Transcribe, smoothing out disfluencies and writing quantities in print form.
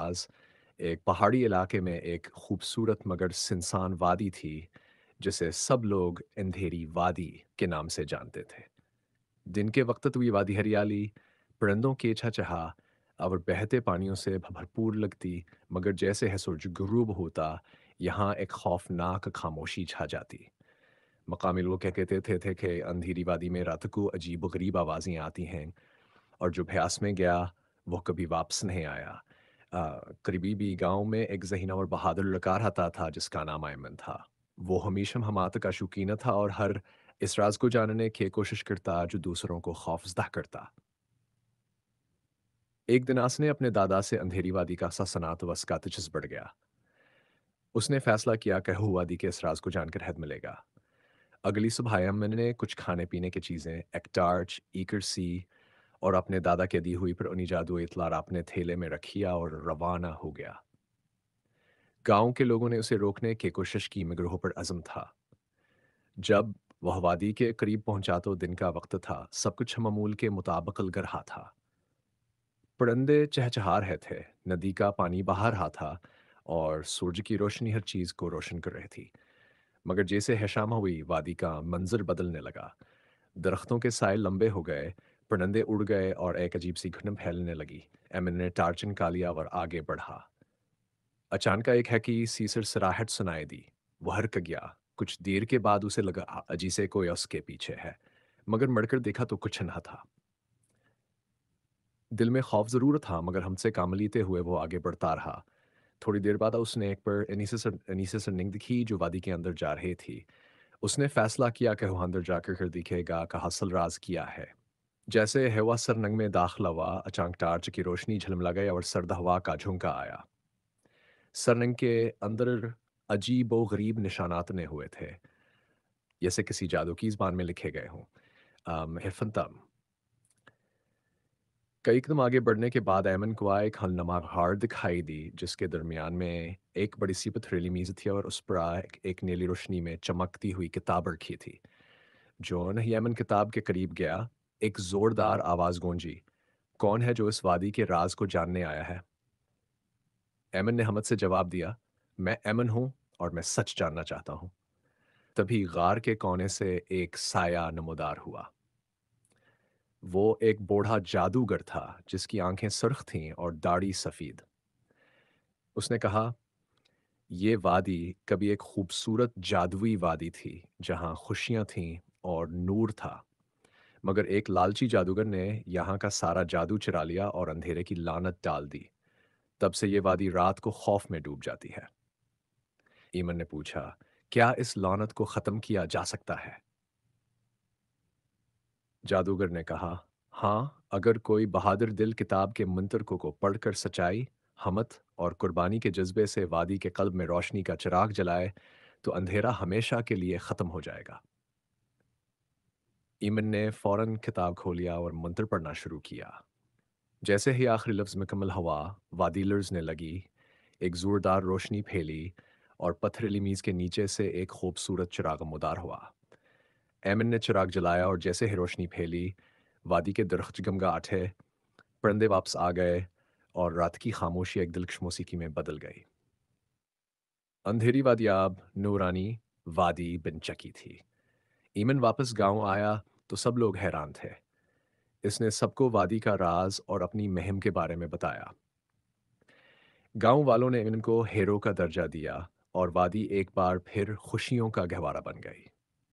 पास एक पहाड़ी इलाके में एक खूबसूरत मगर सुनसान वादी थी, जिसे सब लोग अंधेरी वादी के नाम से जानते थे। दिन के वक्त तो ये वादी हरियाली, परिंदों की चहचहा और बहते पानियों से भरपूर लगती, मगर जैसे है सूरज गुरूब होता, यहाँ एक खौफनाक खामोशी छा जाती। मकामी लोग क्या कहते थे कि अंधेरी वादी में रात को अजीब-गरीब आवाज़ें आती हैं और जो अभ्यास में गया, वो कभी वापस नहीं आया। करीबी गाँव में एक ज़हीना और बहादुर लड़का रहता था जिसका नाम अयमन था। वो हमेशा हमात का शौकीन था और हर इस राज़ को जानने की कोशिश करता जो दूसरों को खौफ़ज़दा करता। एक दिन आस ने अपने दादा से अंधेरी वादी का सनसनाटा वस्का दिलचस्प बढ़ गया। उसने फैसला किया कि हू वादी के इस राज़ को जानकर हैरत मिलेगा। अगली सुबह अयमन ने कुछ खाने-पीने की चीज़ें, एक टार्च, ईकर-सी और अपने दादा के दी हुई पुरानी जादुई इतलार अपने थैले में रखिया और रवाना हो गया। गाँव के लोगों ने उसे रोकने की कोशिश की मगर वो पुरअज़्म था। जब वह वादी के करीब पहुंचा तो दिन का वक्त था, सब कुछ मामूल के मुताबिक लग रहा था। परिंदे चहचहा रहे थे, नदी का पानी बहा रहा था और सूरज की रोशनी हर चीज़ को रोशन कर रही थी। मगर जैसे है शाम हुई, वादी का मंजर बदलने लगा। दरख्तों के साए लंबे हो गए, परिंदे उड़ गए और एक अजीब सी घुटन फैलने लगी। एमिन ने टार्च निकालिया और आगे बढ़ा। अचानक एक है कि सी सरसराहट सुनाई दी। वो हरक गया। कुछ देर के बाद उसे लगा अजी से कोई उसके पीछे है, मगर मुड़कर देखा तो कुछ न था। दिल में खौफ ज़रूर था, मगर हमसे काम लेते हुए वो आगे बढ़ता रहा। थोड़ी देर बाद उसने एक पर अनीसे से निंग दिखी जो वादी के अंदर जा रही थी। उसने फैसला किया कि वो अंदर जाकर कर दिखेगा का असल राज क्या है। जैसे हवा सरनंग में दाखिल हुआ, अचानक टार्च की रोशनी झिलमिला गई और सर्द हवा का झोंका आया। सरनंग के अंदर अजीब व गरीब निशानात ने हुए थे, जैसे किसी जादू की ज़बान में लिखे गए हों। हिरफनतम कई कदम आगे बढ़ने के बाद ऐमन को एक हलनमा गहार दिखाई दी, जिसके दरमियान में एक बड़ी सी पथरीली मेज़ थी और उस पर एक नीली रोशनी में चमकती हुई किताब रखी थी। जॉन ही ऐमन किताब के करीब गया, एक ज़ोरदार आवाज़ गूंजी, "कौन है जो इस वादी के राज को जानने आया है?" ऐमन ने हमद से जवाब दिया, "मैं ऐमन हूँ और मैं सच जानना चाहता हूँ।" तभी गार के कोने से एक साया नमूदार हुआ। वो एक बूढ़ा जादूगर था, जिसकी आंखें सुर्ख थीं और दाढ़ी सफ़ेद। उसने कहा, "ये वादी कभी एक खूबसूरत जादुई वादी थी, जहाँ खुशियाँ थीं और नूर था। मगर एक लालची जादूगर ने यहाँ का सारा जादू चुरा लिया और अंधेरे की लानत डाल दी। तब से ये वादी रात को खौफ में डूब जाती है।" ईमन ने पूछा, "क्या इस लानत को ख़त्म किया जा सकता है?" जादूगर ने कहा, "हाँ, अगर कोई बहादुर दिल किताब के मंत्र को पढ़कर सच्चाई, हमत और कुर्बानी के जज्बे से वादी के कल्ब में रोशनी का चिराग जलाए, तो अंधेरा हमेशा के लिए ख़त्म हो जाएगा।" ईमन ने फौरन किताब खोलिया और मंत्र पढ़ना शुरू किया। जैसे ही आखिरी लफ्ज़ मुकम्मल हुआ, वादी लर्ज़ने लगी, एक ज़ोरदार रोशनी फैली और पथरीली मीज़ के नीचे से एक खूबसूरत चिराग मुदार हुआ। एमिन ने चिराग जलाया और जैसे ही रोशनी फैली, वादी के दरख्त जगमगाहट, परिंदे वापस आ गए और रात की खामोशी एक दिलकश मौसीकी में बदल गई। अंधेरी वादी अब नूरानी वादी बिन चकी थी। ईमन वापस गांव आया तो सब लोग हैरान थे। इसने सबको वादी का राज और अपनी मुहिम के बारे में बताया। गांव वालों ने ईमन को हीरो का दर्जा दिया और वादी एक बार फिर खुशियों का गहवारा बन गई।